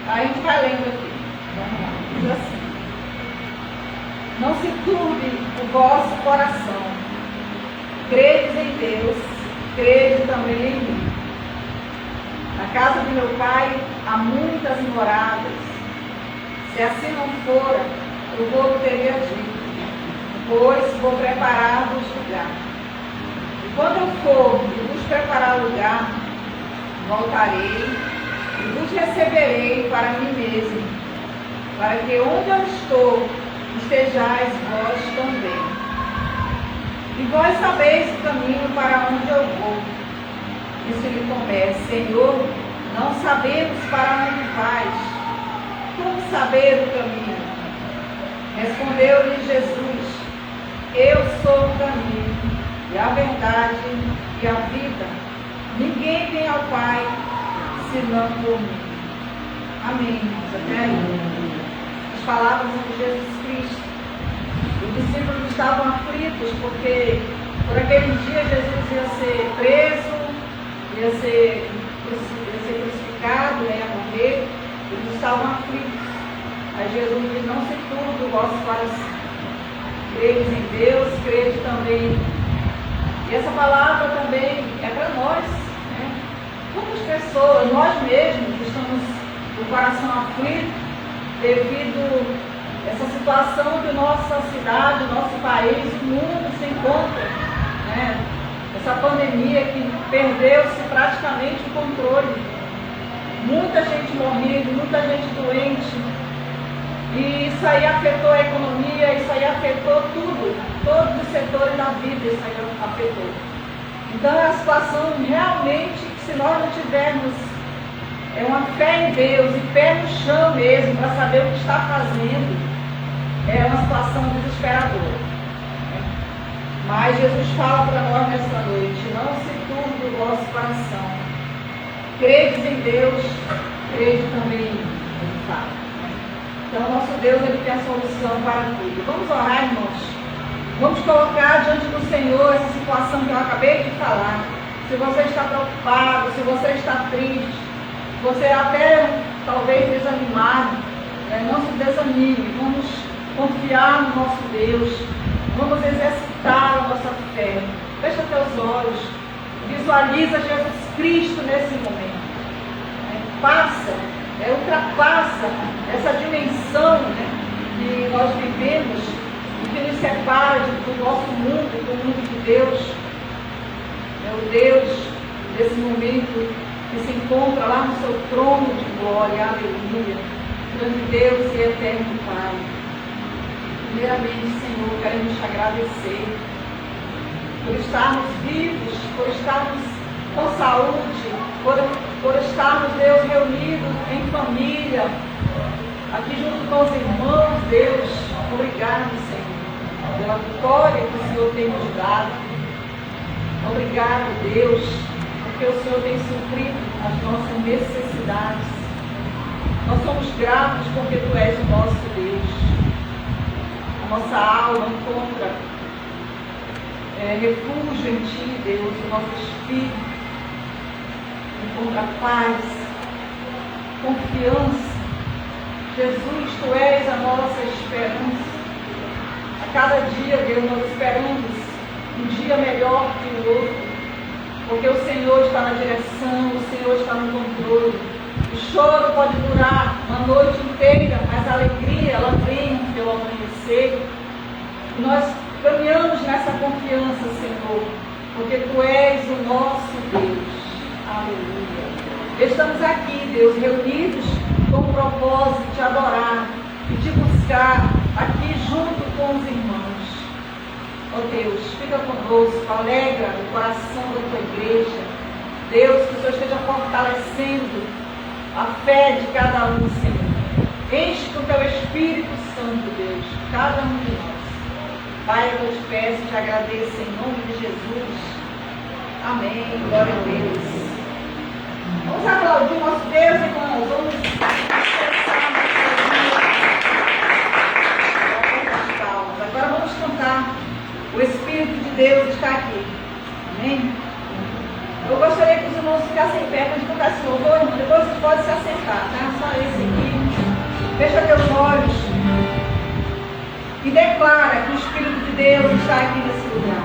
Aí a gente vai lendo aqui. Diz assim: não se turbe o vosso coração. Credes em Deus, crede também em mim. Na casa de meu pai há muitas moradas. Se assim não fora, eu vou teria dito, pois vou preparar-vos lugar. E quando eu for e vos preparar lugar, voltarei e vos receberei para mim mesmo, para que onde eu estou, estejais vós também. E vós sabeis o caminho para onde eu vou. Disse-lhe Tomé: Senhor, não sabemos para onde vais. Como saber o caminho? Respondeu-lhe Jesus: eu sou o caminho, e a verdade, e a vida. Ninguém vem ao Pai, senão por mim. Amém. Até aí. As palavras de Jesus Cristo. Os discípulos estavam aflitos porque por aquele dia Jesus ia ser preso, ia ser crucificado, ia morrer. Eles estavam aflitos. Aí Jesus diz: não se turbe o vosso coração. Credes em Deus, crede também em mim. E essa palavra também é para nós. Quantas pessoas, nós mesmos, estamos com o coração aflito devido a essa situação que nossa cidade, nosso país, o mundo se encontra, essa pandemia que perdeu-se praticamente o controle. Muita gente morrendo, muita gente doente. E isso aí afetou a economia, isso aí afetou tudo, todos os setores da vida, isso aí afetou. Então é uma situação realmente, se nós não tivermos uma fé em Deus e pé no chão mesmo, para saber o que está fazendo, é uma situação desesperadora. Mas Jesus fala para nós nessa noite: não se turbe o vosso coração. Credes em Deus, crede também em mim. Ele fala. Então nosso Deus, Ele tem a solução para tudo. Vamos orar, irmãos. Vamos colocar diante do Senhor essa situação que eu acabei de falar. Se você está preocupado, se você está triste, se você até talvez desanimado, não se desanime. Vamos confiar no nosso Deus. Vamos exercitar a nossa fé. Fecha teus olhos. Visualiza Jesus Cristo nesse momento. Ultrapassa essa dimensão que nós vivemos e que nos separa do nosso mundo, do mundo de Deus. O Deus desse momento que se encontra lá no seu trono de glória, aleluia, grande Deus e eterno Pai. Primeiramente, Senhor, queremos te agradecer por estarmos vivos, por estarmos com saúde, por estarmos, Deus, reunidos em família, aqui junto com os irmãos, Deus. Obrigado, Senhor, pela vitória que o Senhor tem nos dado. Obrigado, Deus, porque o Senhor tem suprido as nossas necessidades. Nós somos gratos porque Tu és o nosso Deus. A nossa alma encontra refúgio em Ti, Deus. O nosso espírito encontra paz, confiança. Jesus, Tu és a nossa esperança. A cada dia, Deus, nós esperamos um dia melhor que o outro, porque o Senhor está na direção, o Senhor está no controle. O choro pode durar uma noite inteira, mas a alegria, ela vem pelo amanhecer. E nós caminhamos nessa confiança, Senhor, porque Tu és o nosso Deus. Aleluia. Estamos aqui, Deus, reunidos com o propósito de adorar e de buscar aqui junto com os irmãos. Ó Deus, fica conosco, alegra o coração da tua igreja. Deus, que o Senhor esteja fortalecendo a fé de cada um, Senhor. Enche com o teu Espírito Santo, Deus, cada um de nós. Pai, eu te peço e te agradeço em nome de Jesus. Amém. Glória a Deus. Vamos aplaudir o nosso Deus, irmãos. Vamos expressar nossas palmas. Agora vamos cantar. O Espírito de Deus está aqui. Amém? Eu gostaria que os irmãos ficassem em pé para a gente cantar esse louvor, irmão. Depois vocês podem se assentar, tá? Só esse aqui. Fecha teus olhos e declara que o Espírito de Deus está aqui nesse lugar.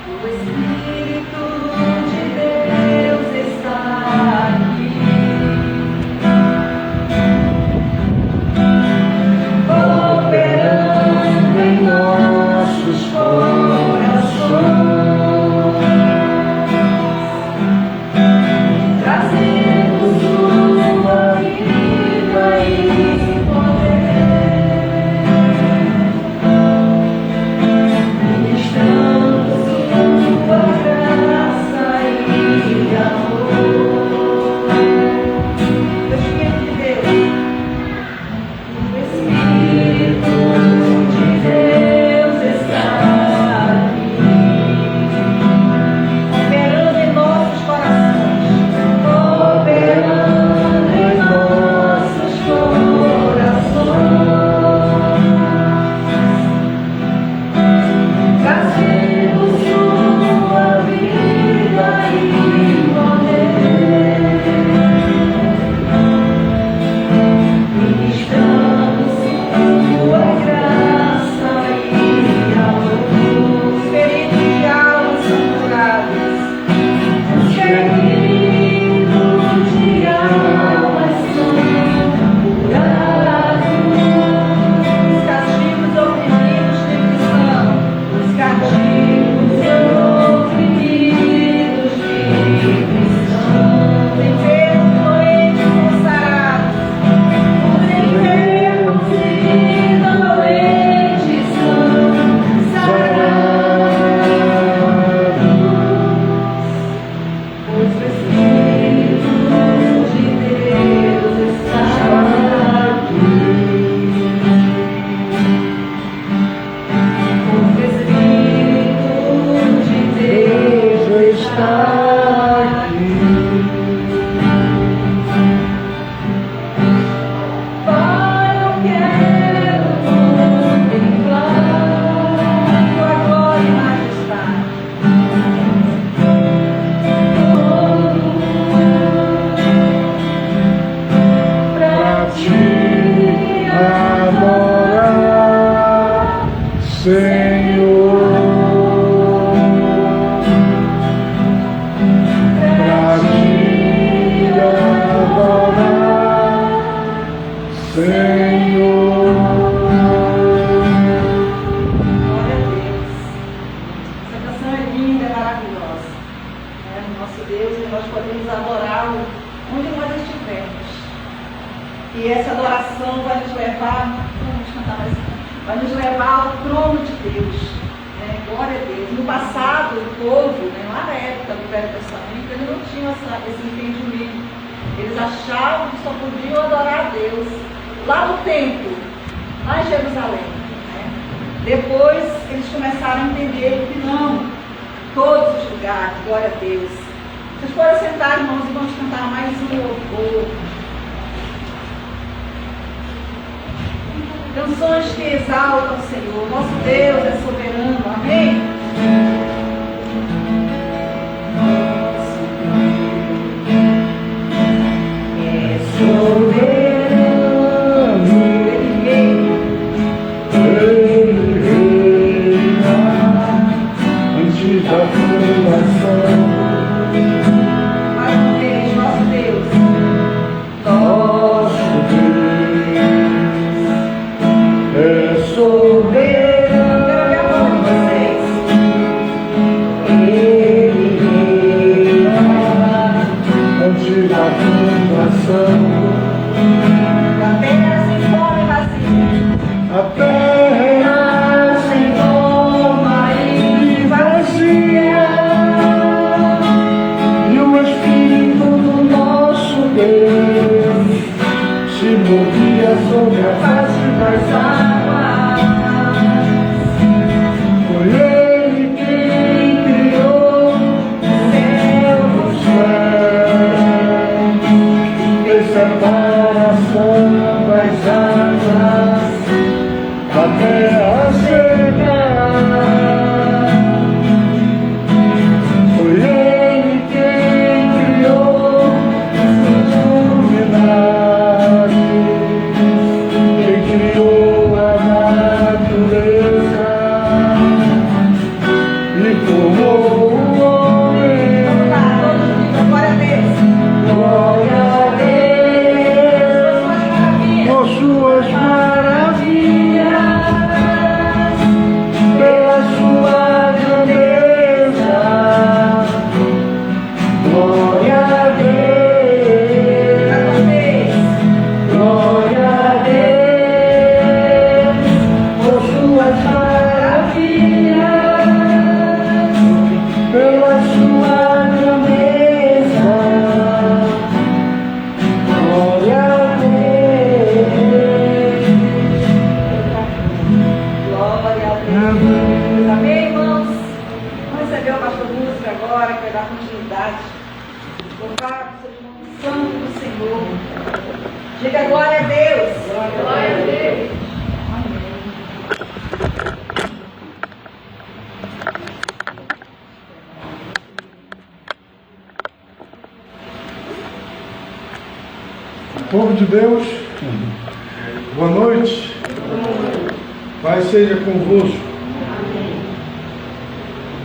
O Espírito de Deus está aqui, operando em nossos corações. Canções que exaltam o Senhor. Nosso Deus é soberano. Amém? É soberano. Ele reina antes da fundação. Mais uma vez, nosso Deus. Nosso Deus é soberano. Ele reina antes da fundação. sobre a face das águas. Foi Ele quem criou o céu dos céus, fez separação das águas da terra seca. Foi Ele quem criou os luminares, quem criou a natureza e formou o homem. Glória a Deus. Glória a Deus por suas maravilhas, pela sua grandeza. Glória a Deus, glória a Deus por suas maravilhas, pela sua grandeza. Glória a Deus. Glória a Deus. Amém, irmãos? Vamos receber o pastor Música agora, que vai dar continuidade. Louvado seja o nome santo do Senhor. Diga glória a Deus. Glória a Deus. Povo de Deus, boa noite. Paz seja convosco.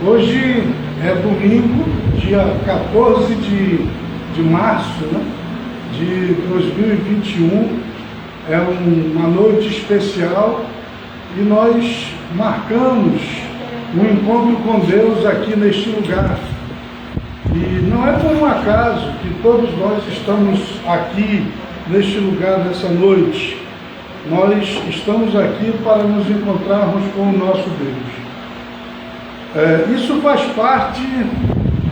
Hoje é domingo, dia 14 de março, né, de 2021. É uma noite especial e nós marcamos um encontro com Deus aqui neste lugar. E não é por um acaso que todos nós estamos aqui neste lugar nessa noite. Nós estamos aqui para nos encontrarmos com o nosso Deus. Isso faz parte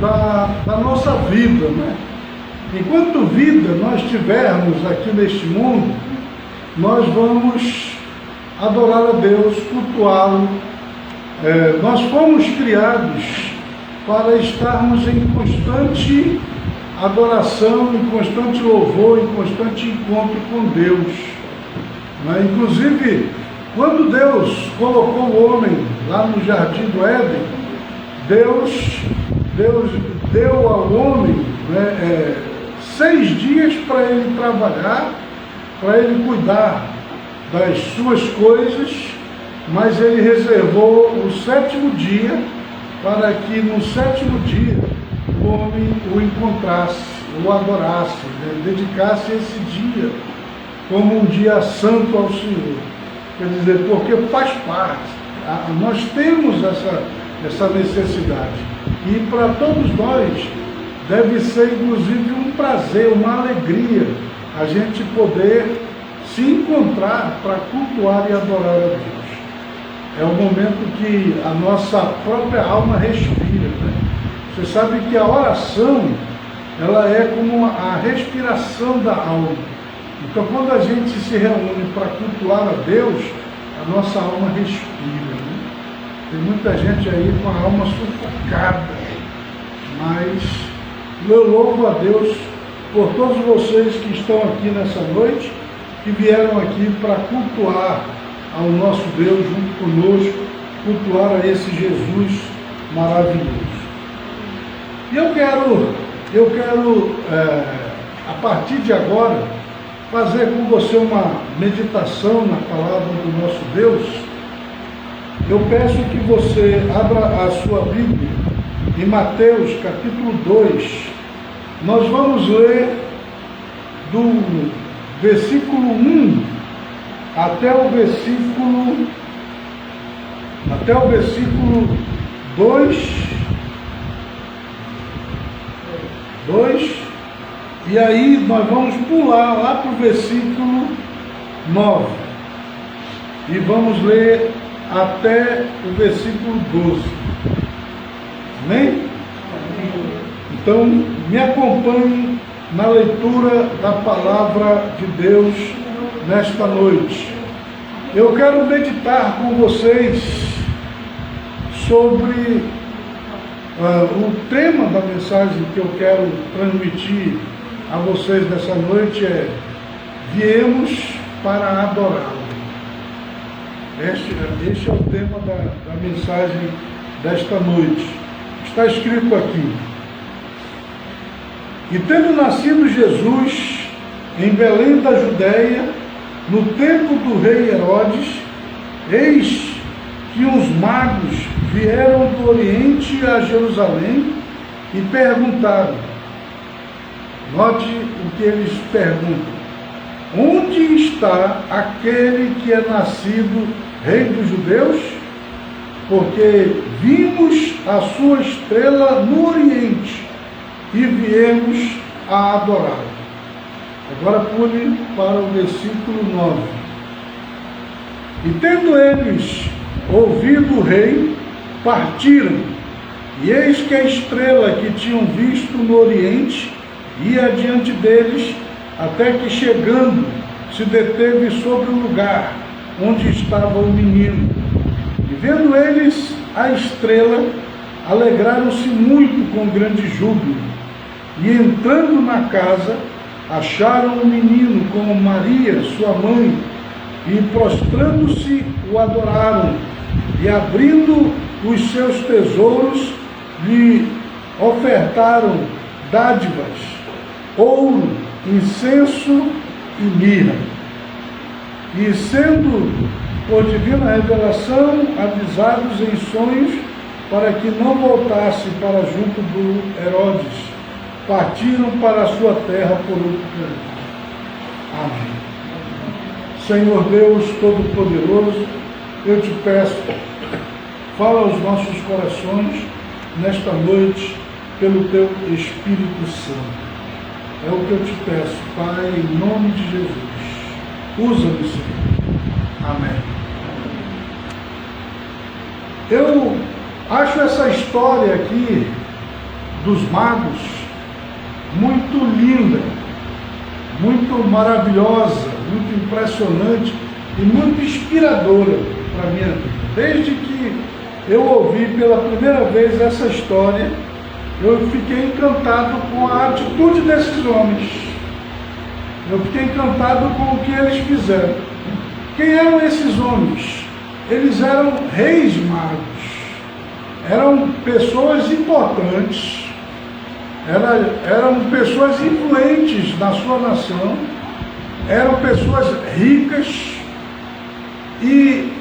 da nossa vida, né? Enquanto vida nós tivermos aqui neste mundo, nós vamos adorar a Deus, cultuá-lo. Nós fomos criados para estarmos em constante adoração, em constante louvor, em constante encontro com Deus. Inclusive, quando Deus colocou o homem lá no Jardim do Éden, Deus deu ao homem 6 dias para ele trabalhar, para ele cuidar das suas coisas, mas ele reservou o 7º dia para que no 7º dia o homem o encontrasse, o adorasse, dedicasse esse dia como um dia santo ao Senhor. Quer dizer, porque faz parte, nós temos essa necessidade. E para todos nós deve ser inclusive um prazer, uma alegria a gente poder se encontrar para cultuar e adorar a Deus. É o momento que a nossa própria alma respira, né? Você sabe que a oração, ela é como a respiração da alma. Então, quando a gente se reúne para cultuar a Deus, a nossa alma respira, né? Tem muita gente aí com a alma sufocada, mas eu louvo a Deus por todos vocês que estão aqui nessa noite, que vieram aqui para cultuar ao nosso Deus junto conosco, cultuar a esse Jesus maravilhoso. E eu quero a partir de agora, fazer com você uma meditação na palavra do nosso Deus. Eu peço que você abra a sua Bíblia em Mateus capítulo 2. Nós vamos ler do versículo 1 até o versículo 2, e aí nós vamos pular lá para o versículo 9 e vamos ler até o versículo 12. Amém? Então, me acompanhe na leitura da palavra de Deus nesta noite. Eu quero meditar com vocês sobre o tema da mensagem que eu quero transmitir a vocês nessa noite é: viemos para adorá-lo. Este é o tema da mensagem desta noite. Está escrito aqui: e tendo nascido Jesus em Belém da Judéia, no tempo do rei Herodes, eis que uns magos vieram do Oriente a Jerusalém e perguntaram. Note o que eles perguntam: onde está aquele que é nascido rei dos judeus? Porque vimos a sua estrela no Oriente e viemos a adorá-lo. Agora pule para o versículo 9. E tendo eles ouvido o rei, partiram, e eis que a estrela que tinham visto no Oriente ia adiante deles, até que chegando se deteve sobre o lugar onde estava o menino. E vendo eles a estrela, alegraram-se muito com grande júbilo. E entrando na casa, acharam o menino com Maria, sua mãe, e prostrando-se o adoraram, e abrindo os seus tesouros, lhe ofertaram dádivas, ouro, incenso e mirra. E sendo por divina revelação avisados em sonhos, para que não voltasse para junto do Herodes, partiram para a sua terra por outro caminho. Amém. Senhor Deus Todo-Poderoso, eu te peço, fala aos nossos corações nesta noite pelo teu Espírito Santo. É o que eu te peço, Pai, em nome de Jesus. Usa-me, Senhor. Amém. Eu acho essa história aqui dos magos muito linda, muito maravilhosa, muito impressionante e muito inspiradora para a minha vida. Desde que eu ouvi pela primeira vez essa história, eu fiquei encantado com a atitude desses homens. Eu fiquei encantado com o que eles fizeram. Quem eram esses homens? Eles eram reis magos. Eram pessoas importantes. Eram pessoas influentes na sua nação. Eram pessoas ricas. E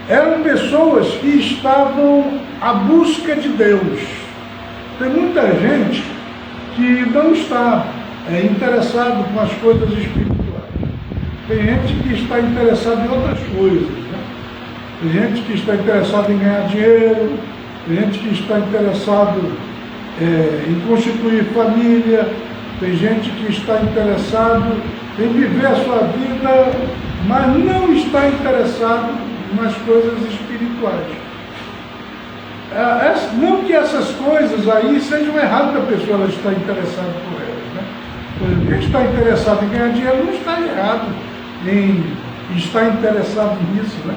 eram pessoas que estavam à busca de Deus. Tem muita gente que não está interessado com as coisas espirituais. Tem gente que está interessada em outras coisas, né? Tem gente que está interessada em ganhar dinheiro, tem gente que está interessado em constituir família, tem gente que está interessado em viver a sua vida, mas não está interessado nas coisas espirituais. Não que essas coisas aí sejam erradas da pessoa ela estar interessada por elas, né? Por exemplo, quem está interessado em ganhar dinheiro não está errado em estar interessado nisso, né?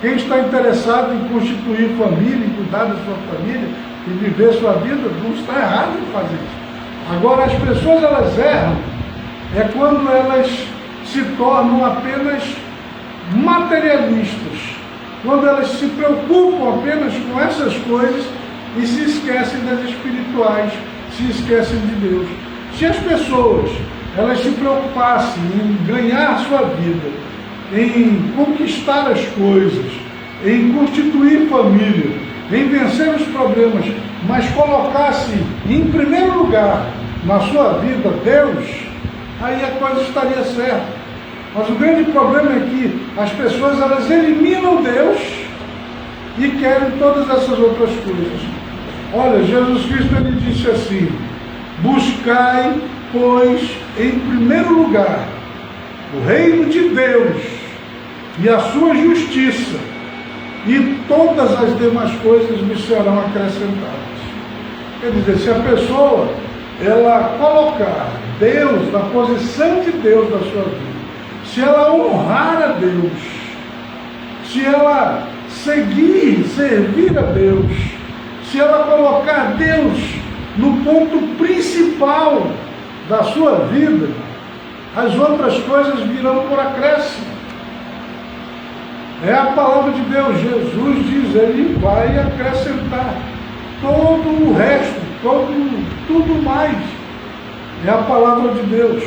Quem está interessado em constituir família, em cuidar da sua família e viver sua vida, não está errado em fazer isso. Agora, as pessoas elas erram quando elas se tornam apenas materialistas, quando elas se preocupam apenas com essas coisas e se esquecem das espirituais, se esquecem de Deus. Se as pessoas elas se preocupassem em ganhar a sua vida, em conquistar as coisas, em constituir família, em vencer os problemas, mas colocassem em primeiro lugar na sua vida Deus, aí a coisa estaria certa. Mas o grande problema é que as pessoas elas eliminam Deus e querem todas essas outras coisas. Olha, Jesus Cristo ele disse assim: buscai, pois, em primeiro lugar o reino de Deus e a sua justiça, e todas as demais coisas lhe serão acrescentadas. Quer dizer, se a pessoa ela colocar Deus na posição de Deus na sua vida, se ela honrar a Deus, se ela servir a Deus, se ela colocar Deus no ponto principal da sua vida, as outras coisas virão por acréscimo. É a palavra de Deus. Jesus diz, Ele vai acrescentar todo o resto, tudo mais. É a palavra de Deus.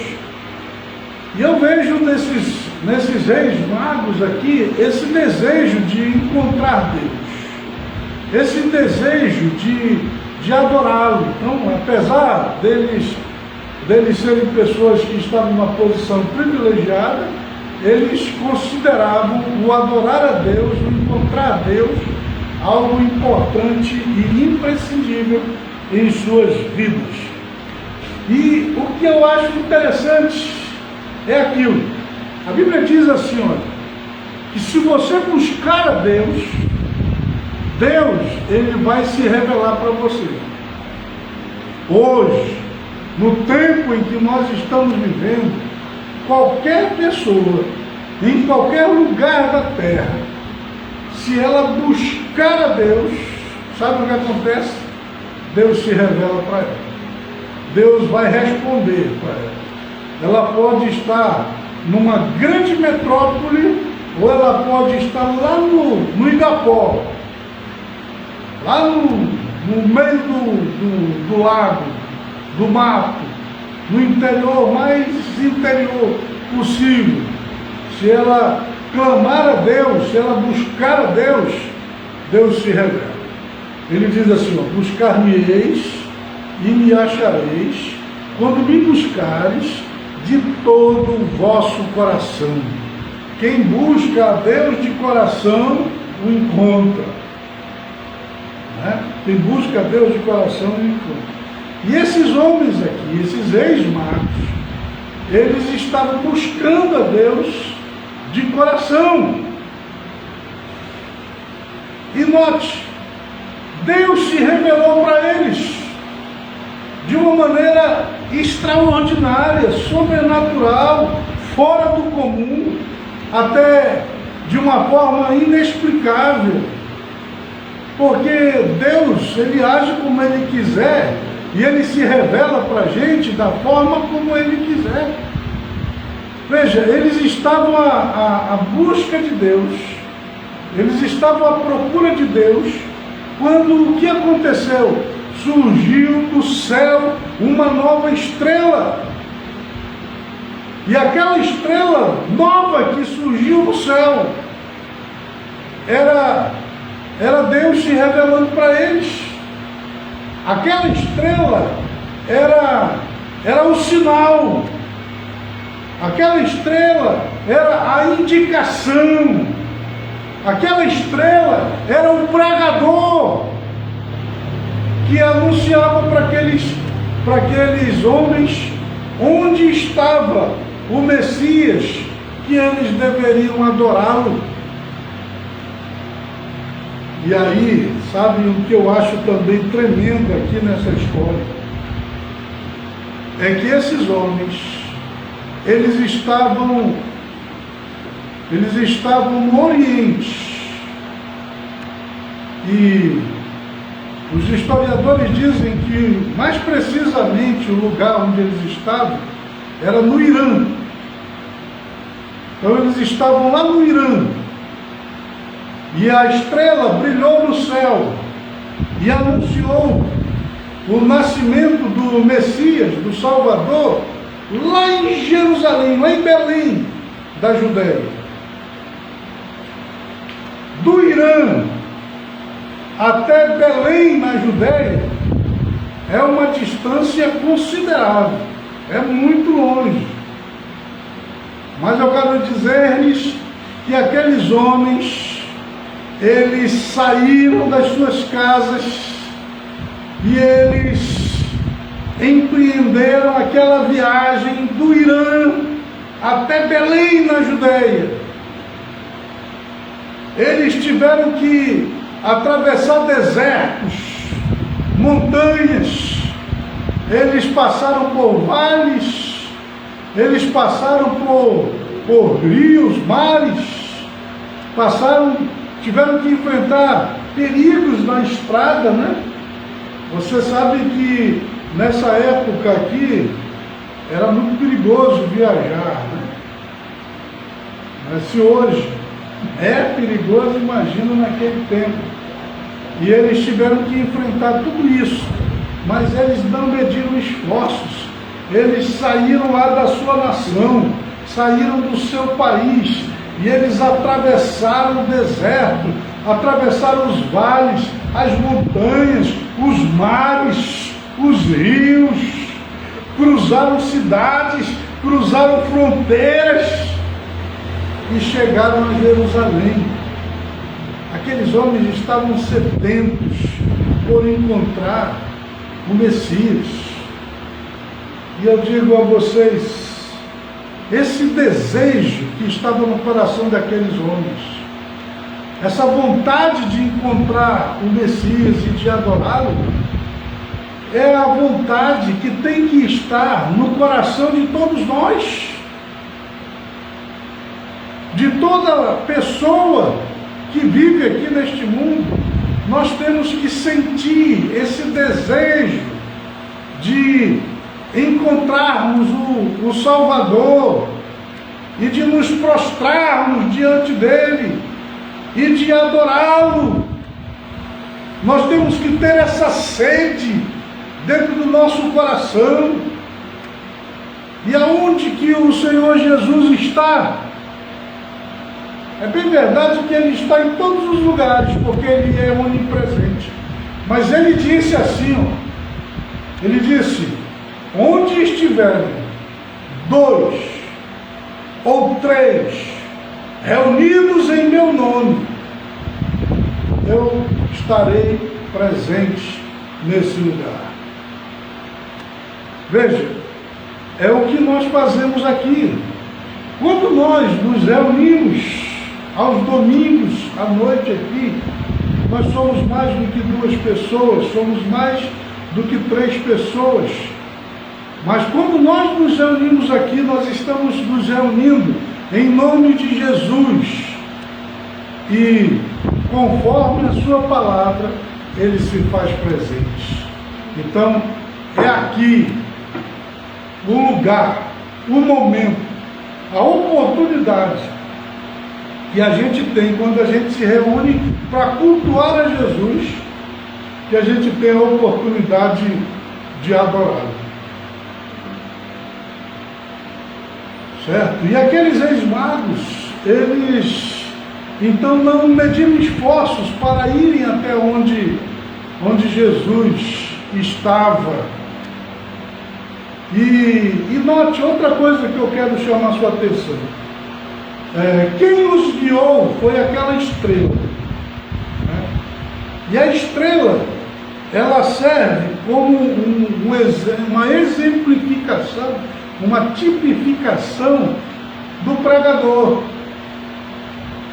E eu vejo nesses reis magos aqui, esse desejo de encontrar Deus, esse desejo de adorá-lo. Então, apesar deles serem pessoas que estavam numa posição privilegiada, eles consideravam o adorar a Deus, o encontrar a Deus, algo importante e imprescindível em suas vidas. E o que eu acho interessante é aquilo. A Bíblia diz assim, olha, que se você buscar a Deus, Ele vai se revelar para você. Hoje, no tempo em que nós estamos vivendo, qualquer pessoa, em qualquer lugar da terra, se ela buscar a Deus, sabe o que acontece? Deus se revela para ela. Deus vai responder para ela. Ela pode estar numa grande metrópole, ou ela pode estar lá no Igapó, lá no meio do lago, do mato, no interior, mais interior possível. Se ela clamar a Deus, se ela buscar a Deus, Deus se revela. Ele diz assim, ó, buscar-me-eis e me achareis, quando me buscares de todo o vosso coração. Quem busca a Deus de coração, o encontra. Né? Quem busca a Deus de coração, o encontra. E esses homens aqui, esses reis magos, eles estavam buscando a Deus de coração. E note, Deus se revelou para eles de uma maneira extraordinária, sobrenatural, fora do comum, até de uma forma inexplicável. Porque Deus, Ele age como Ele quiser, e Ele se revela para a gente da forma como Ele quiser. Veja, eles estavam à busca de Deus, eles estavam à procura de Deus, quando o que aconteceu? Surgiu do céu uma nova estrela. E aquela estrela nova que surgiu do céu era Deus se revelando para eles. Aquela estrela era o sinal. Aquela estrela era a indicação. Aquela estrela era o pregador que anunciava para aqueles homens onde estava o Messias, que eles deveriam adorá-lo. E aí, sabe o que eu acho também tremendo aqui nessa história? É que esses homens, eles estavam no Oriente. E os historiadores dizem que, mais precisamente, o lugar onde eles estavam era no Irã. Então eles estavam lá no Irã. E a estrela brilhou no céu e anunciou o nascimento do Messias, do Salvador, lá em Jerusalém, lá em Belém, da Judéia. Do Irã até Belém, na Judéia, é uma distância considerável, é muito longe. Mas eu quero dizer-lhes que aqueles homens, eles saíram das suas casas e eles empreenderam aquela viagem do Irã até Belém, na Judéia. Eles tiveram que atravessar desertos, montanhas, eles passaram por vales, eles passaram por rios, mares, tiveram que enfrentar perigos na estrada, né? Você sabe que nessa época aqui era muito perigoso viajar, né? Mas se hoje é perigoso, imagina naquele tempo. E eles tiveram que enfrentar tudo isso, mas eles não mediram esforços. Eles saíram lá da sua nação, saíram do seu país, e eles atravessaram o deserto, atravessaram os vales, as montanhas, os mares, os rios, cruzaram cidades, cruzaram fronteiras e chegaram a Jerusalém. Aqueles homens estavam sedentos por encontrar o Messias. E eu digo a vocês, esse desejo que estava no coração daqueles homens, essa vontade de encontrar o Messias e de adorá-lo, é a vontade que tem que estar no coração de todos nós, de toda pessoa que vive aqui neste mundo. Nós temos que sentir esse desejo de encontrarmos o Salvador e de nos prostrarmos diante dele e de adorá-lo. Nós temos que ter essa sede dentro do nosso coração. E aonde que o Senhor Jesus está? É bem verdade que Ele está em todos os lugares, porque Ele é onipresente. Mas Ele disse assim, ó, Ele disse, onde estiverem 2 ou 3 reunidos em meu nome, eu estarei presente nesse lugar. Veja, é o que nós fazemos aqui. Quando nós nos reunimos aos domingos, à noite aqui, nós somos mais do que 2 pessoas, somos mais do que 3 pessoas. Mas quando nós nos reunimos aqui, nós estamos nos reunindo em nome de Jesus. E conforme a sua palavra, Ele se faz presente. Então, é aqui o lugar, o momento, a oportunidade que a gente tem quando a gente se reúne para cultuar a Jesus, que a gente tem a oportunidade de adorá-lo. Certo? E aqueles ex-magos, eles então não mediram esforços para irem até onde Jesus estava. E note outra coisa que eu quero chamar a sua atenção. Quem os guiou foi aquela estrela. Né? E a estrela, ela serve como uma exemplificação, uma tipificação do pregador.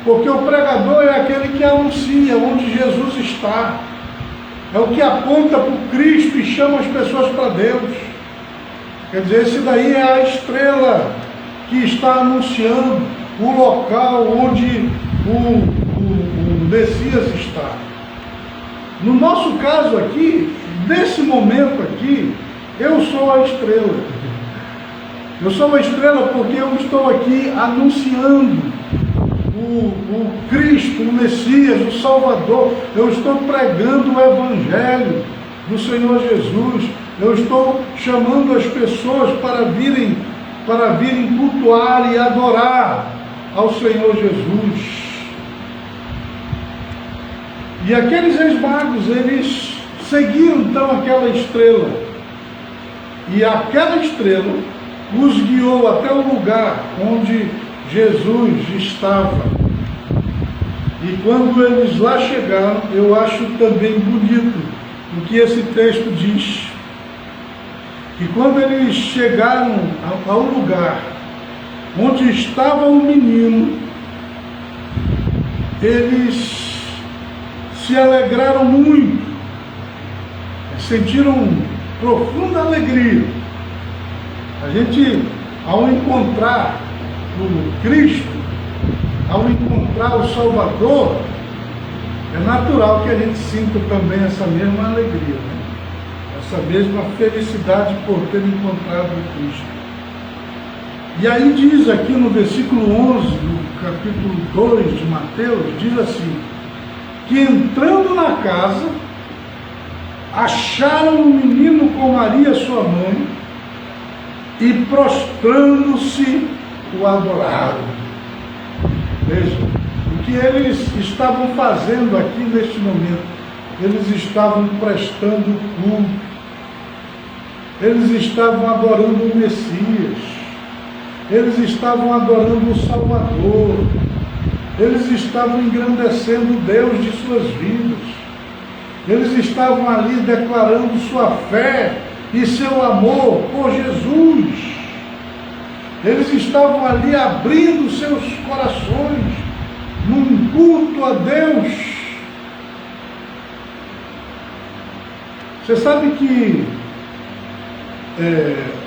Porque o pregador é aquele que anuncia onde Jesus está. É o que aponta para o Cristo e chama as pessoas para Deus. Quer dizer, esse daí é a estrela que está anunciando o local onde o Messias está. No nosso caso aqui, nesse momento aqui, eu sou a estrela. Eu sou uma estrela porque eu estou aqui anunciando o Cristo, o Messias, o Salvador. Eu estou pregando o Evangelho do Senhor Jesus. Eu estou chamando as pessoas para virem cultuar e adorar ao Senhor Jesus. E aqueles ex-magos, eles seguiram então aquela estrela. E aquela estrela os guiou até o lugar onde Jesus estava. E quando eles lá chegaram, eu acho também bonito o que esse texto diz. E quando eles chegaram ao lugar onde estava o menino, eles se alegraram muito, sentiram profunda alegria. A gente, ao encontrar do Cristo, ao encontrar o Salvador, é natural que a gente sinta também essa mesma alegria, né? Essa mesma felicidade por ter encontrado o Cristo. E aí diz aqui no versículo 11 do capítulo 2 de Mateus, diz assim, que entrando na casa, acharam o menino com Maria sua mãe, e prostrando-se o adoraram. Veja, o que eles estavam fazendo aqui neste momento, eles estavam prestando culto, eles estavam adorando o Messias, eles estavam adorando o Salvador, eles estavam engrandecendo o Deus de suas vidas, eles estavam ali declarando sua fé e seu amor por Jesus. Eles estavam ali abrindo seus corações num culto a Deus. Você sabe que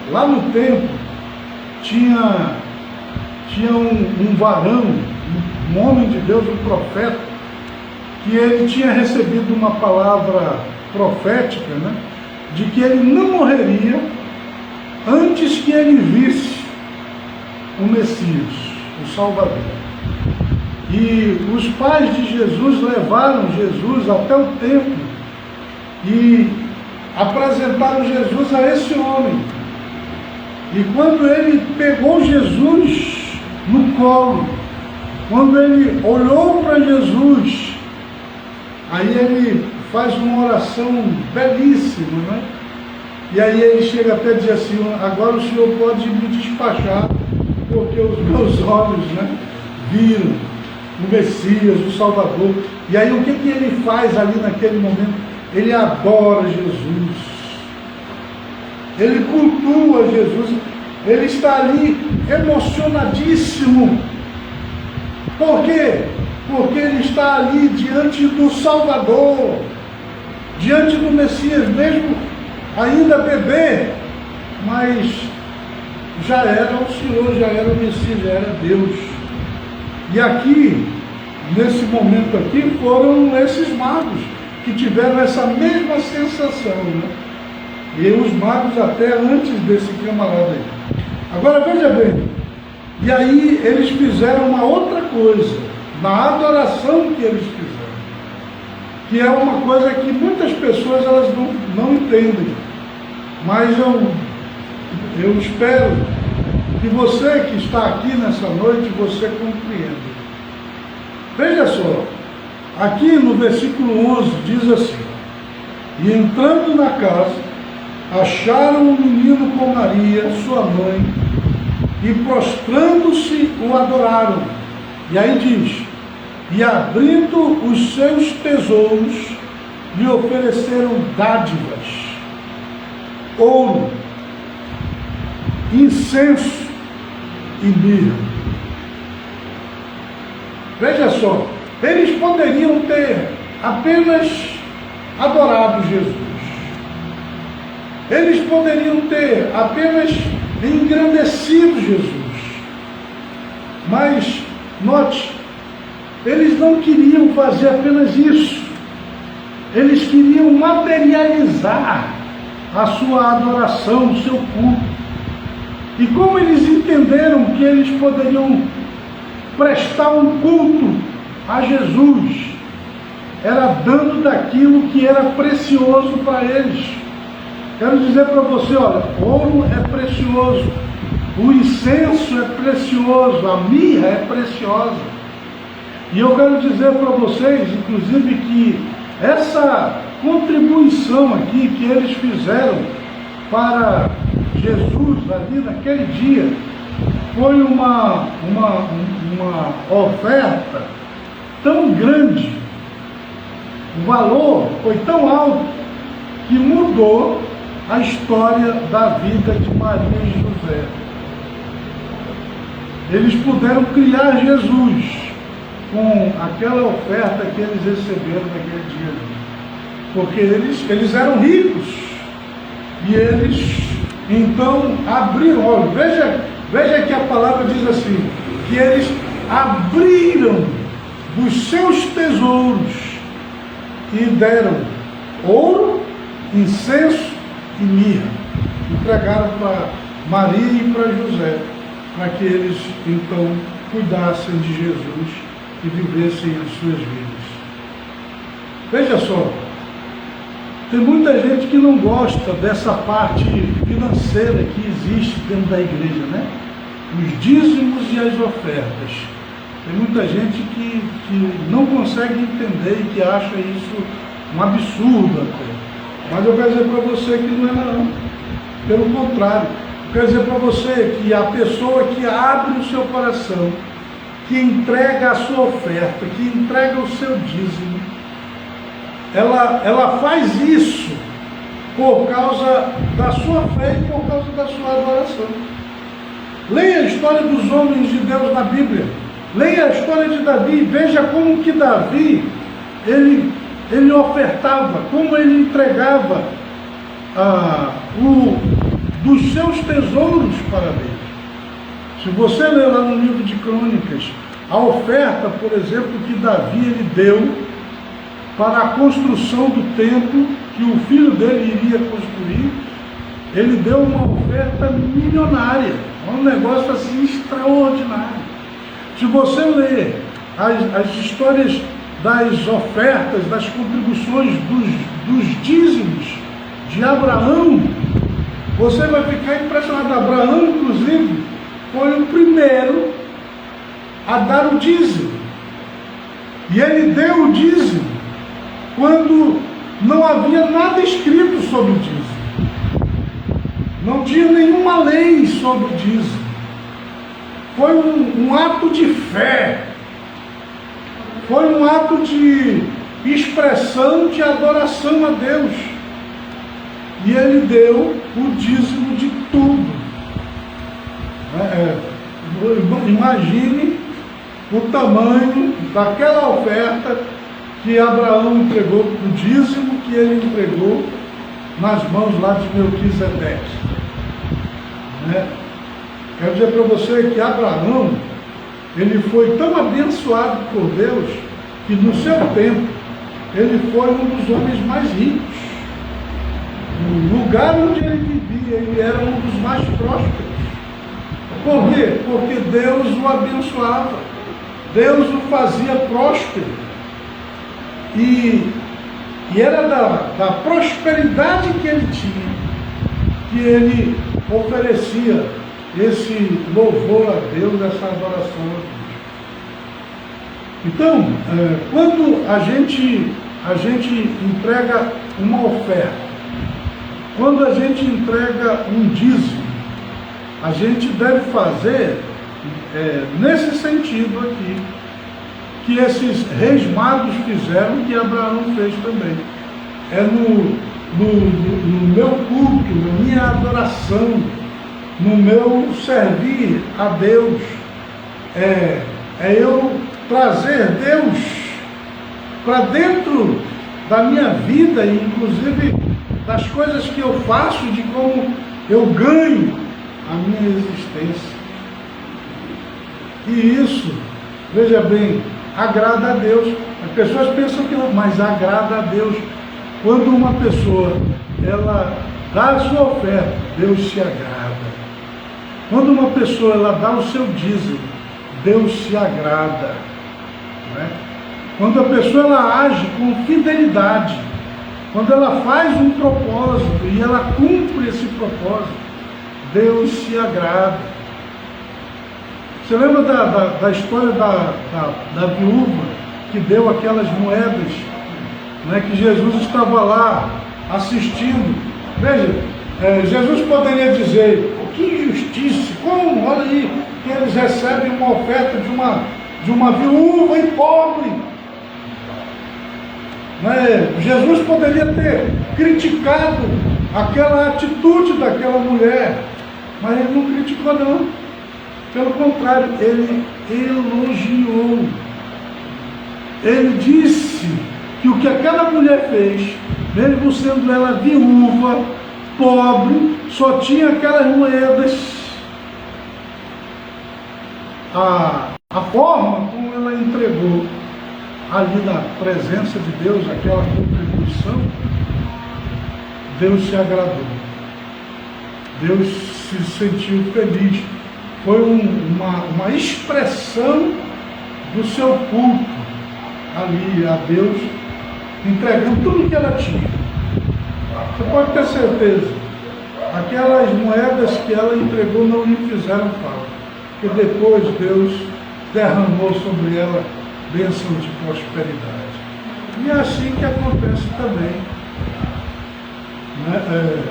lá no templo tinha um varão, um homem de Deus, um profeta, que ele tinha recebido uma palavra profética, né, de que ele não morreria antes que ele visse o Messias, o Salvador. E os pais de Jesus levaram Jesus até o templo e apresentaram Jesus a esse homem. E quando ele pegou Jesus no colo, quando ele olhou para Jesus, aí ele faz uma oração belíssima, né? E aí ele chega até a dizer assim, agora o Senhor pode me despachar, porque os meus olhos, né, viram o Messias, o Salvador. E aí o que ele faz ali naquele momento? Ele adora Jesus, ele cultua Jesus, ele está ali emocionadíssimo. Por quê? Porque ele está ali diante do Salvador, diante do Messias, mesmo ainda bebê, mas já era o Senhor, já era o Messias, já era Deus. E aqui, nesse momento aqui, foram esses magos que tiveram essa mesma sensação, né? E os magos até antes desse camarada aí. Agora veja bem, e aí eles fizeram uma outra coisa, na adoração que eles fizeram, que é uma coisa que muitas pessoas elas não entendem, mas eu espero que você que está aqui nessa noite, você compreenda. Veja só, aqui no versículo 11 diz assim, e entrando na casa, acharam o menino com Maria, sua mãe, e prostrando-se o adoraram. E aí diz, e abrindo os seus tesouros, lhe ofereceram dádivas, ouro, incenso e mirra. Veja só, eles poderiam ter apenas adorado Jesus. Eles poderiam ter apenas engrandecido Jesus. Mas, note, eles não queriam fazer apenas isso. Eles queriam materializar a sua adoração, o seu culto. E como eles entenderam que eles poderiam prestar um culto a Jesus, era dando daquilo que era precioso para eles. Quero dizer para você, olha, ouro é precioso, o incenso é precioso, a mirra é preciosa. E eu quero dizer para vocês, inclusive, que essa contribuição aqui que eles fizeram para Jesus ali naquele dia, foi uma oferta tão grande, o valor foi tão alto, que mudou a história da vida de Maria e José. Eles puderam criar Jesus com aquela oferta que eles receberam naquele dia, porque eles eram ricos, e eles então abriram, olha, veja que a palavra diz assim, que eles abriram os seus tesouros e deram ouro, incenso e mirra. Entregaram para Maria e para José, para que eles então cuidassem de Jesus e vivessem as suas vidas. Veja só, tem muita gente que não gosta dessa parte financeira que existe dentro da igreja, né? Os dízimos e as ofertas. Tem muita gente que não consegue entender e que acha isso um absurdo até. Mas eu quero dizer para você que não é não. Pelo contrário, eu quero dizer para você que a pessoa que abre o seu coração, que entrega a sua oferta, que entrega o seu dízimo, ela faz isso por causa da sua fé e por causa da sua adoração. Leia a história dos homens de Deus na Bíblia. Leia a história de Davi e veja como que Davi, ele ofertava, como ele entregava dos seus tesouros para Deus. Se você ler lá no livro de Crônicas, a oferta, por exemplo, que Davi ele deu para a construção do templo que o filho dele iria construir, ele deu uma oferta milionária, um negócio assim extraordinário. Se você ler as histórias das ofertas, das contribuições dos dízimos de Abraão, você vai ficar impressionado. Abraão, inclusive, foi o primeiro a dar o dízimo. E ele deu o dízimo quando não havia nada escrito sobre o dízimo. Não tinha nenhuma lei sobre o dízimo. Foi um ato de fé. Foi um ato de expressão de adoração a Deus. E ele deu o dízimo de tudo. Imagine o tamanho daquela oferta que Abraão entregou, o dízimo que ele entregou nas mãos lá de Melquisedeque. Quero dizer para você que Abraão, ele foi tão abençoado por Deus, que no seu tempo, ele foi um dos homens mais ricos. No lugar onde ele vivia, ele era um dos mais prósperos. Por quê? Porque Deus o abençoava. Deus o fazia próspero. E era da prosperidade que ele tinha que ele oferecia esse louvor a Deus, essa adoração a Deus. Então, quando a gente entrega uma oferta, quando a gente entrega um dízimo, a gente deve fazer nesse sentido aqui, que esses reis magos fizeram, que Abraão fez também. É no meu culto, na minha adoração, no meu servir a Deus, é eu trazer Deus para dentro da minha vida, e inclusive das coisas que eu faço, de como eu ganho a minha existência. E isso, veja bem, agrada a Deus. As pessoas pensam que não, mas agrada a Deus. Quando uma pessoa, ela dá a sua oferta, Deus se agrada. Quando uma pessoa, ela dá o seu dízimo, Deus se agrada. Não é? Quando a pessoa, ela age com fidelidade, quando ela faz um propósito e ela cumpre esse propósito, Deus se agrada. Você lembra da história da viúva que deu aquelas moedas, né, que Jesus estava lá assistindo? Veja, Jesus poderia dizer: que injustiça, como? Olha aí, que eles recebem uma oferta de uma viúva e pobre. Jesus poderia ter criticado aquela atitude daquela mulher, mas ele não criticou não. Pelo contrário, ele elogiou. Ele disse que o que aquela mulher fez, mesmo sendo ela viúva, pobre, só tinha aquelas moedas. a forma como ela entregou ali na presença de Deus, aquela contribuição, Deus se agradou. Deus se sentiu feliz. Foi uma expressão do seu culto ali a Deus, entregando tudo que ela tinha. Você pode ter certeza, aquelas moedas que ela entregou não lhe fizeram falta, porque depois Deus derramou sobre ela bênçãos de prosperidade. E é assim que acontece também, né?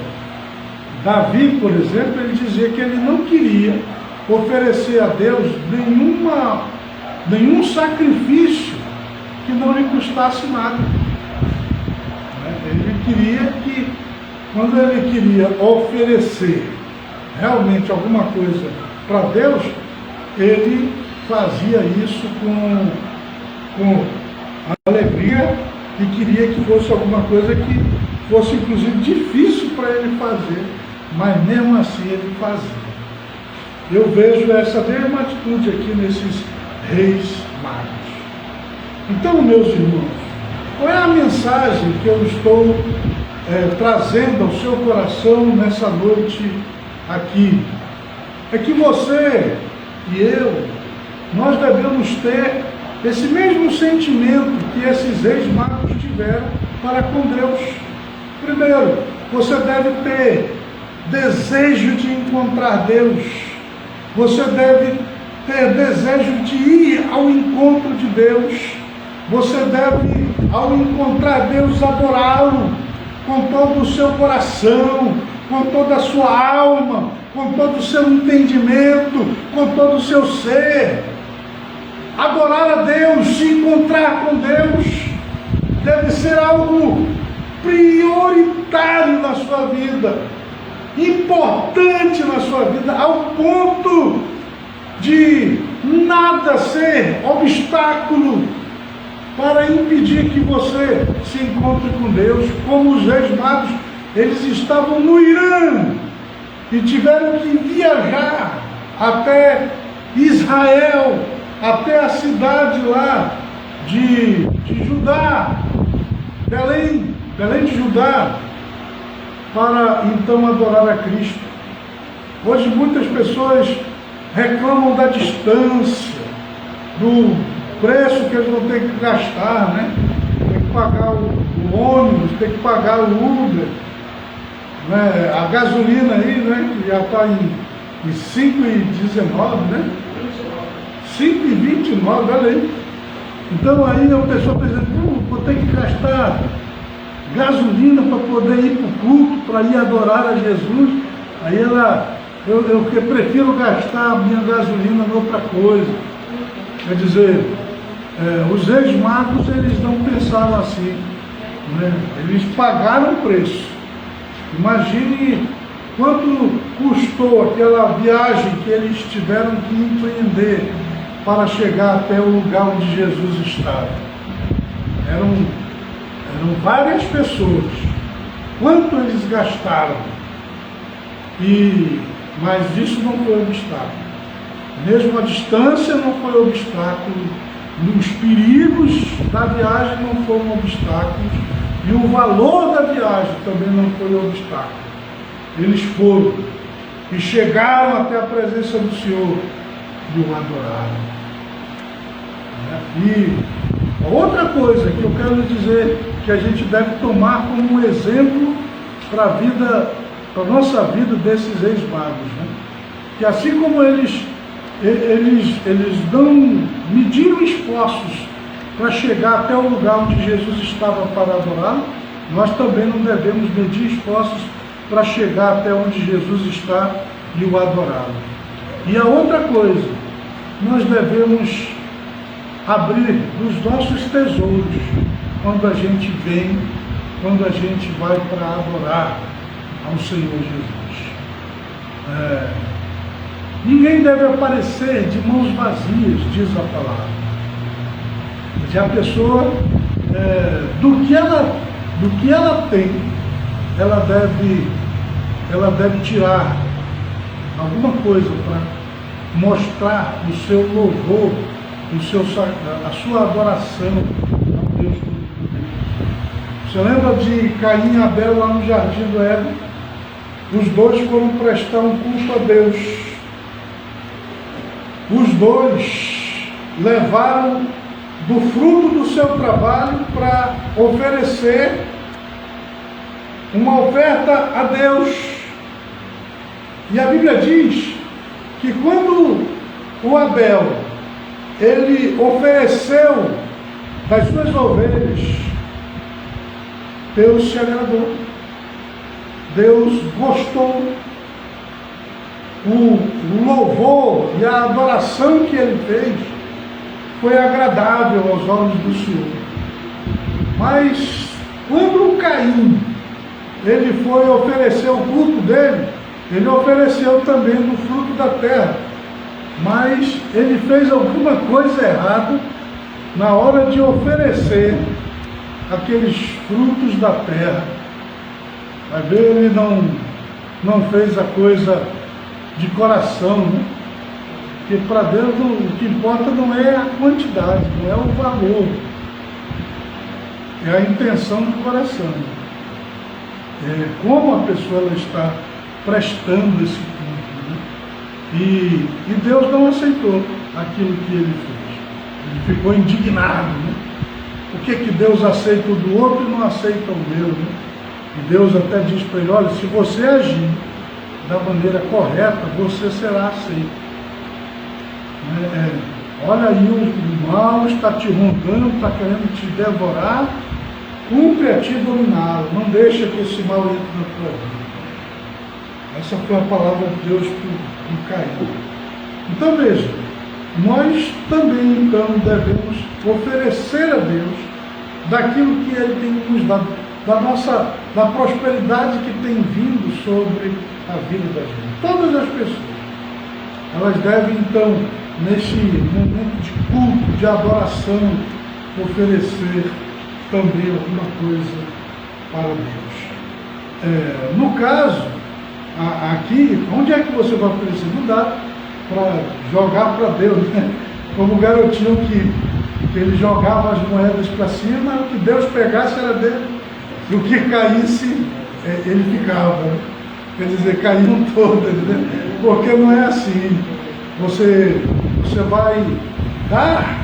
Davi, por exemplo, ele dizia que ele não queria oferecer a Deus nenhum sacrifício que não lhe custasse nada. Ele queria que, quando ele queria oferecer realmente alguma coisa para Deus, ele fazia isso com alegria e queria que fosse alguma coisa que fosse inclusive difícil para ele fazer, mas mesmo assim ele fazia. Eu vejo essa mesma atitude aqui nesses reis magos. Então, meus irmãos, qual é a mensagem que eu estou trazendo ao seu coração nessa noite aqui? É que você e eu, nós devemos ter esse mesmo sentimento que esses reis magos tiveram para com Deus. Primeiro, você deve ter desejo de encontrar Deus. Você deve ter desejo de ir ao encontro de Deus. Você deve, ao encontrar Deus, adorá-lo com todo o seu coração, com toda a sua alma, com todo o seu entendimento, com todo o seu ser. Adorar a Deus, se encontrar com Deus, deve ser algo prioritário na sua vida, importante na sua vida, ao ponto de nada ser obstáculo para impedir que você se encontre com Deus. Como os reis magos, eles estavam no Irã e tiveram que viajar até Israel, até a cidade lá de Judá, Belém de Judá, para então adorar a Cristo. Hoje muitas pessoas reclamam da distância, do preço que eles vão ter que gastar, né? Tem que pagar o ônibus, tem que pagar o Uber, né? A gasolina aí, né? Que já está em 5,19, né? 5,29, olha aí. Então aí a pessoa pensa, vou ter que gastar gasolina para poder ir para o culto, para ir adorar a Jesus. Aí eu prefiro gastar a minha gasolina em outra coisa. Quer dizer, os reis magos, eles não pensaram assim, né? Eles pagaram o preço. Imagine quanto custou aquela viagem que eles tiveram que empreender para chegar até o lugar onde Jesus estava. Eram várias pessoas. Quanto eles gastaram? Mas isso não foi obstáculo. Mesmo a distância não foi obstáculo. Os perigos da viagem não foram obstáculos. E o valor da viagem também não foi obstáculo. Eles foram e chegaram até a presença do Senhor e o adoraram. E outra coisa que eu quero lhe dizer, que a gente deve tomar como um exemplo para a nossa vida desses reis magos, né? Que assim como eles não mediram esforços para chegar até o lugar onde Jesus estava para adorá-lo, nós também não devemos medir esforços para chegar até onde Jesus está e o adorá-lo. E a outra coisa, nós devemos abrir os nossos tesouros quando a gente vem, quando a gente vai para adorar ao Senhor Jesus. Ninguém deve aparecer de mãos vazias, diz a palavra. Se a pessoa, do que ela tem, ela deve tirar alguma coisa mostrar o seu louvor, a sua adoração ao Deus Todo-Poderoso. Você lembra de Caim e Abel lá no Jardim do Éden? Os dois foram prestar um culto a Deus. Os dois levaram do fruto do seu trabalho para oferecer uma oferta a Deus. E a Bíblia diz que quando o Abel ele ofereceu das suas ovelhas, Deus se agradou. Deus gostou. O louvor e a adoração que ele fez foi agradável aos olhos do Senhor. Mas quando Caim ele foi oferecer o culto dele, ele ofereceu também do fruto da terra, mas ele fez alguma coisa errada na hora de oferecer aqueles frutos da terra. Vai ver, ele não fez a coisa de coração, né? Porque para Deus o que importa não é a quantidade, não é o valor, é a intenção do coração. É como a pessoa ela está prestando esse culto, né? E Deus não aceitou aquilo que ele fez. Ele ficou indignado, né? Por que Deus aceita o do outro e não aceita o meu, né? E Deus até diz para ele: olha, se você agir da maneira correta, você será aceito. Olha aí, o mal está te rondando, está querendo te devorar, cumpre a ti dominá-lo, não deixa que esse mal entre na tua vida. Essa foi a palavra de Deus para Caim. Então veja, nós também então devemos oferecer a Deus daquilo que Ele tem nos dado, da prosperidade que tem vindo sobre a vida da gente. Todas as pessoas, elas devem então, nesse momento de culto, de adoração, oferecer também alguma coisa para Deus. No caso, aqui, onde é que você vai oferecer? Não dá para jogar para Deus, né? Como o garotinho que ele jogava as moedas para cima, o que Deus pegasse era dele, e o que caísse, ele ficava, né? Quer dizer, caíam todas, né? Porque não é assim. Você vai dar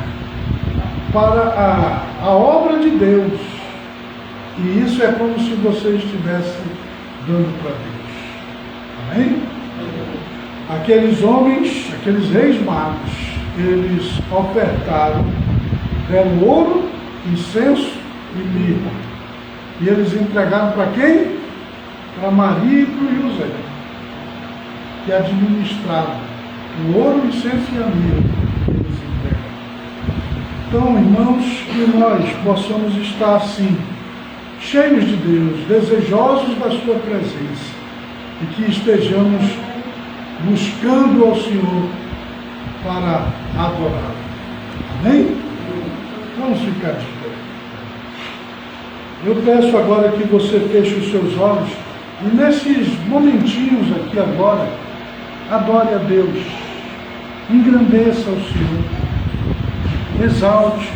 para a obra de Deus, e isso é como se você estivesse dando para Deus. Amém? Aqueles homens, aqueles reis magos, eles ofertaram ouro, incenso e mirra. E eles entregaram para quem? Para Maria e para o José, que administraram o ouro, o incenso e a mirra. Eles entregaram. Então, irmãos, que nós possamos estar assim, cheios de Deus, desejosos da sua presença, e que estejamos buscando ao Senhor para adorá-lo. Amém? Vamos ficar de pé. Eu peço agora que você feche os seus olhos e nesses momentinhos aqui agora, adore a Deus, engrandeça o Senhor, exalte.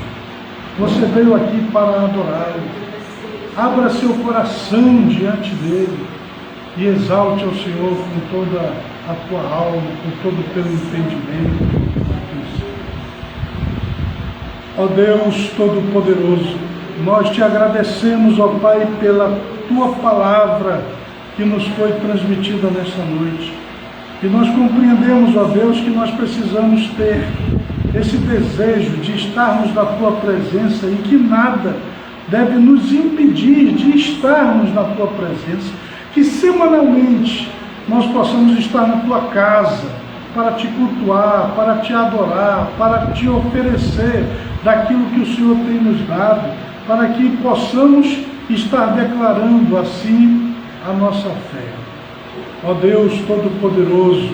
Você veio aqui para adorá-lo. Abra seu coração diante dele e exalte ao Senhor com toda a tua alma, com todo o teu entendimento. Ó Deus Todo-Poderoso, nós te agradecemos, ó Pai, pela tua palavra que nos foi transmitida nesta noite. E nós compreendemos, ó Deus, que nós precisamos ter esse desejo de estarmos na tua presença e que nada deve nos impedir de estarmos na tua presença, que semanalmente nós possamos estar na tua casa para te cultuar, para te adorar, para te oferecer daquilo que o Senhor tem nos dado, para que possamos estar declarando assim a nossa fé. Ó Deus Todo-Poderoso,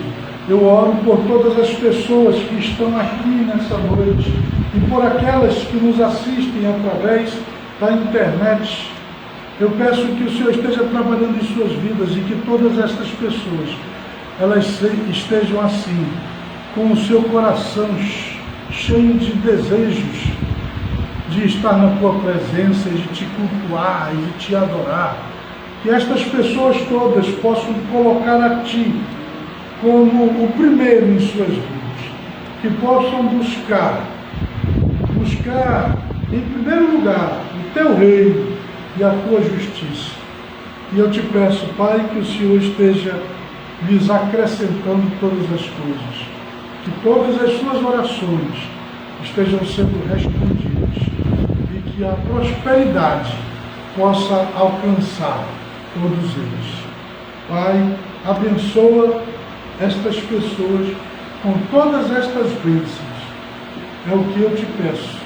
eu oro por todas as pessoas que estão aqui nessa noite e por aquelas que nos assistem através da internet. Eu peço que o Senhor esteja trabalhando em suas vidas e que todas estas pessoas, elas estejam assim, com o seu coração cheio de desejos de estar na tua presença, de te cultuar e de te adorar. Que estas pessoas todas possam colocar a Ti como o primeiro em suas vidas. Que possam buscar em primeiro lugar o Teu reino e a Tua justiça. E eu te peço, Pai, que o Senhor esteja lhes acrescentando todas as coisas. Que todas as suas orações estejam sendo respondidas. E que a prosperidade possa alcançar todos eles. Pai, abençoa estas pessoas com todas estas bênçãos. É o que eu te peço,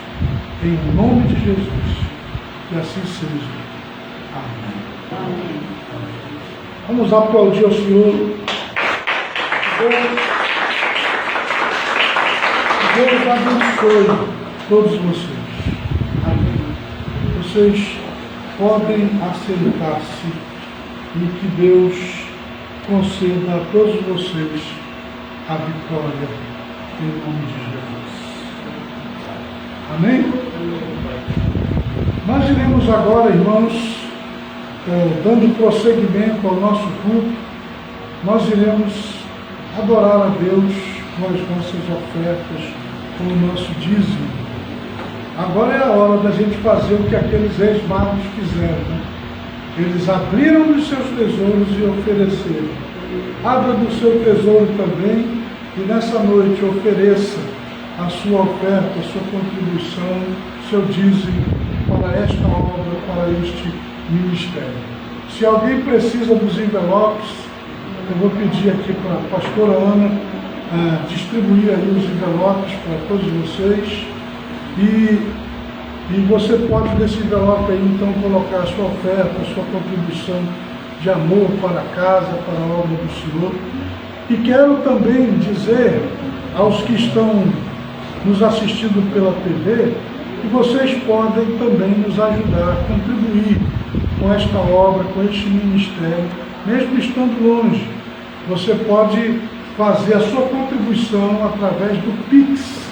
em nome de Jesus. Que assim seja. Amém. Amém. Vamos aplaudir ao Senhor. Deus abençoe todos vocês. Amém. Vocês podem assentar-se e que Deus conceda a todos vocês a vitória em nome de Jesus. Amém? Nós iremos agora, irmãos, dando prosseguimento ao nosso culto, nós iremos adorar a Deus com as nossas ofertas, com o nosso dízimo. Agora é a hora da gente fazer o que aqueles reis magos fizeram, né? Eles abriram os seus tesouros e ofereceram. Abra do seu tesouro também e nessa noite ofereça a sua oferta, a sua contribuição, seu dízimo para esta obra, para este ministério. Se alguém precisa dos envelopes, eu vou pedir aqui para a pastora Ana distribuir aí os envelopes para todos vocês e você pode nesse envelope aí então colocar a sua oferta, a sua contribuição de amor para a casa, para a obra do Senhor. E quero também dizer aos que estão nos assistindo pela TV que vocês podem também nos ajudar a contribuir com esta obra, com este ministério, mesmo estando longe. Você pode fazer a sua contribuição através do Pix.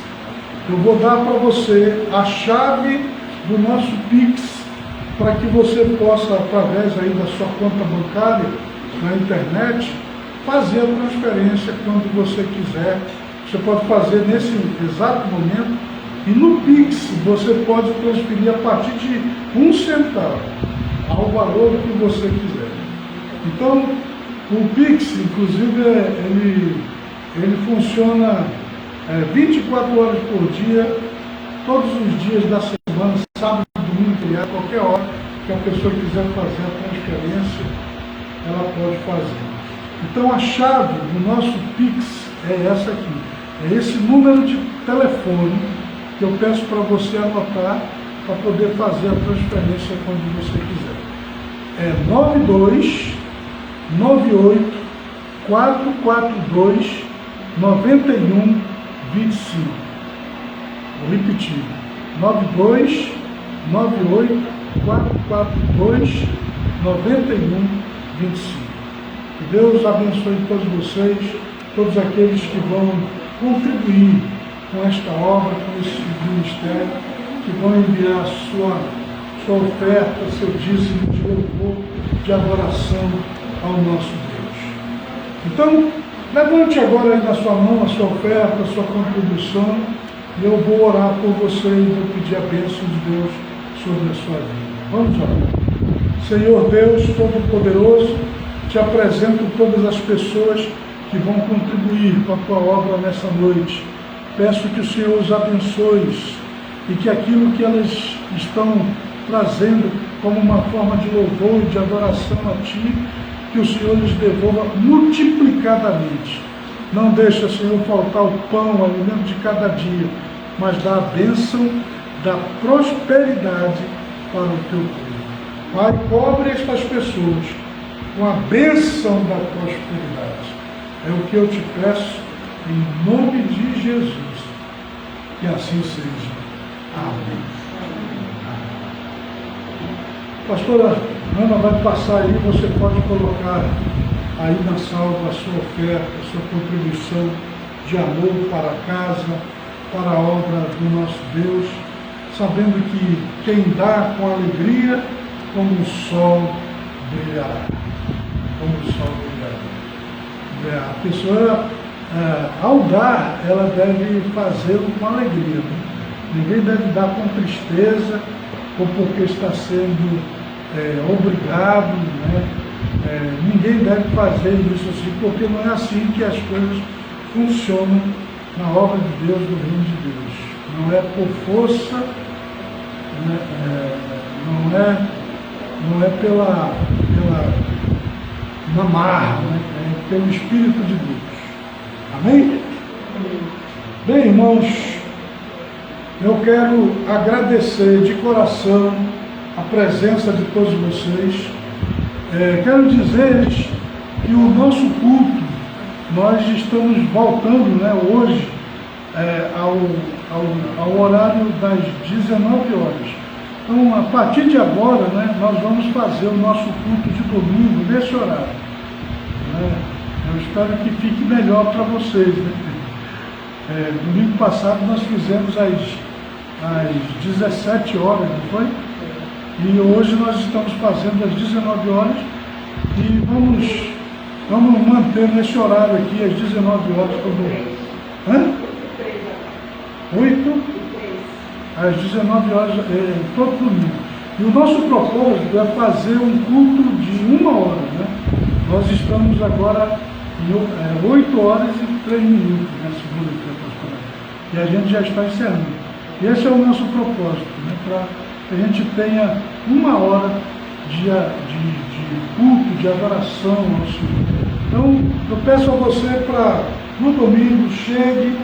Eu vou dar para você a chave do nosso Pix para que você possa, através aí da sua conta bancária na internet, fazer a transferência quando você quiser. Você pode fazer nesse exato momento e no Pix você pode transferir a partir de 1 centavo ao valor que você quiser. Então, o Pix, inclusive, ele funciona 24 horas por dia, todos os dias da semana, sábado, domingo, feriado, qualquer hora que a pessoa quiser fazer a transferência, ela pode fazer. Então, a chave do nosso Pix é essa aqui. É esse número de telefone que eu peço para você anotar para poder fazer a transferência quando você quiser. É 92 98 442 91 25. Vou repetir. 92 98 442 91 25. Que Deus abençoe todos vocês, todos aqueles que vão contribuir com esta obra, com esse ministério, que vão enviar a sua oferta, seu dízimo de louvor, de adoração ao nosso Deus. Então, levante agora aí na sua mão a sua oferta, a sua contribuição, e eu vou orar por você e vou pedir a bênção de Deus sobre a sua vida. Vamos orar. Senhor Deus Todo-Poderoso, te apresento todas as pessoas que vão contribuir com a tua obra nessa noite. Peço que o Senhor os abençoe e que aquilo que elas estão trazendo como uma forma de louvor e de adoração a Ti, que o Senhor lhes devolva multiplicadamente. Não deixa, Senhor, faltar o pão, o alimento de cada dia, mas dá a bênção da prosperidade para o Teu povo. Pai, cobre estas pessoas com a bênção da prosperidade. É o que eu te peço, em nome de Jesus. Que assim seja. Amém. Pastora Ana vai passar aí, você pode colocar aí na salva a sua oferta, a sua contribuição de amor para casa, para a obra do nosso Deus, sabendo que quem dá com alegria, como o sol brilhará. Como o sol brilhará. A pessoa, ao dar, ela deve fazê-lo com alegria. Né? Ninguém deve dar com tristeza, ou porque está sendo obrigado, né? Ninguém deve fazer isso assim, porque não é assim que as coisas funcionam na obra de Deus, do reino de Deus. Não é por força, né? Não é pela marra, né? É pelo Espírito de Deus. Amém? Bem, irmãos, eu quero agradecer de coração a presença de todos vocês. Quero dizer-lhes que o nosso culto, nós estamos voltando, né, hoje ao horário das 19 horas. Então, a partir de agora, né, nós vamos fazer o nosso culto de domingo nesse horário. Né? Eu espero que fique melhor para vocês. Né? Domingo passado nós fizemos às 17 horas, não foi? E hoje nós estamos fazendo às 19 horas e vamos manter nesse horário aqui, às 19 horas. Hã? 8? Às 19 horas, todo domingo. E o nosso propósito é fazer um culto de 1 hora. Né? Nós estamos agora em 8 horas e 3 minutos, né, segundo o tempo pastoral. E a gente já está encerrando. E esse é o nosso propósito, né, para que a gente tenha 1 hora de culto, de adoração ao Senhor. Então, eu peço a você para, no domingo, chegue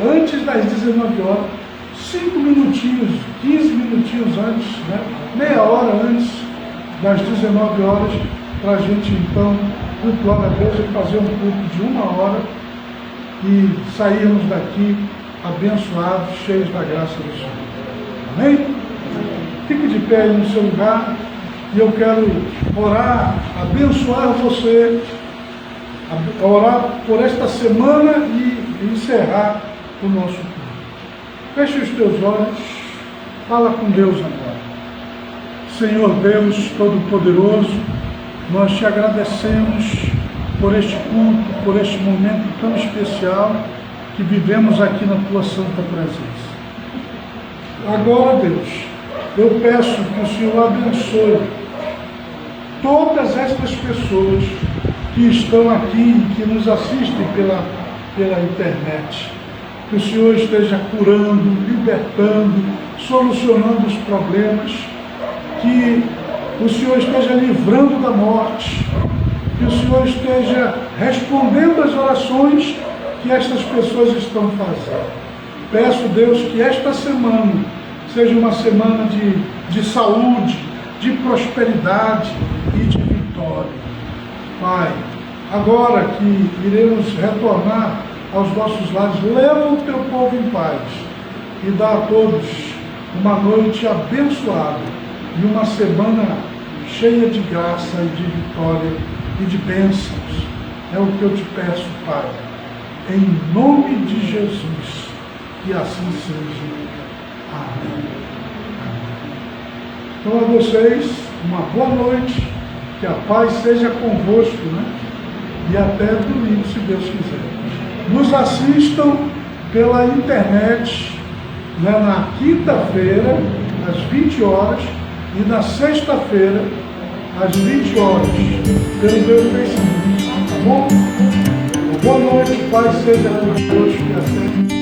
antes das 19 horas, 5 minutinhos, 15 minutinhos antes, né? Meia hora antes das 19 horas, para a gente então cultuar a Deus e fazer um culto de 1 hora e sairmos daqui abençoados, cheios da graça do Senhor. Amém? Fique de pé aí no seu lugar e eu quero orar, abençoar você, orar por esta semana e encerrar o nosso culto. Feche os teus olhos, fala com Deus agora. Senhor Deus Todo-Poderoso, nós te agradecemos por este culto, por este momento tão especial que vivemos aqui na tua santa presença. Agora, Deus, eu peço que o Senhor abençoe todas estas pessoas que estão aqui, que nos assistem pela internet. Que o Senhor esteja curando, libertando, solucionando os problemas, que o Senhor esteja livrando da morte, que o Senhor esteja respondendo às orações que estas pessoas estão fazendo. Peço, Deus, que esta semana seja uma semana de saúde, de prosperidade e de vitória. Pai, agora que iremos retornar aos nossos lares, leva o teu povo em paz e dá a todos uma noite abençoada e uma semana cheia de graça e de vitória e de bênçãos. É o que eu te peço, Pai, em nome de Jesus, que assim seja. Amém. Amém. Então a vocês, uma boa noite, que a paz seja convosco, né? E até domingo, se Deus quiser. Nos assistam pela internet, né, na quinta-feira, às 20 horas, e na sexta-feira, às 20 horas, pelo meu Facebook, tá bom? Boa noite, paz seja convosco e até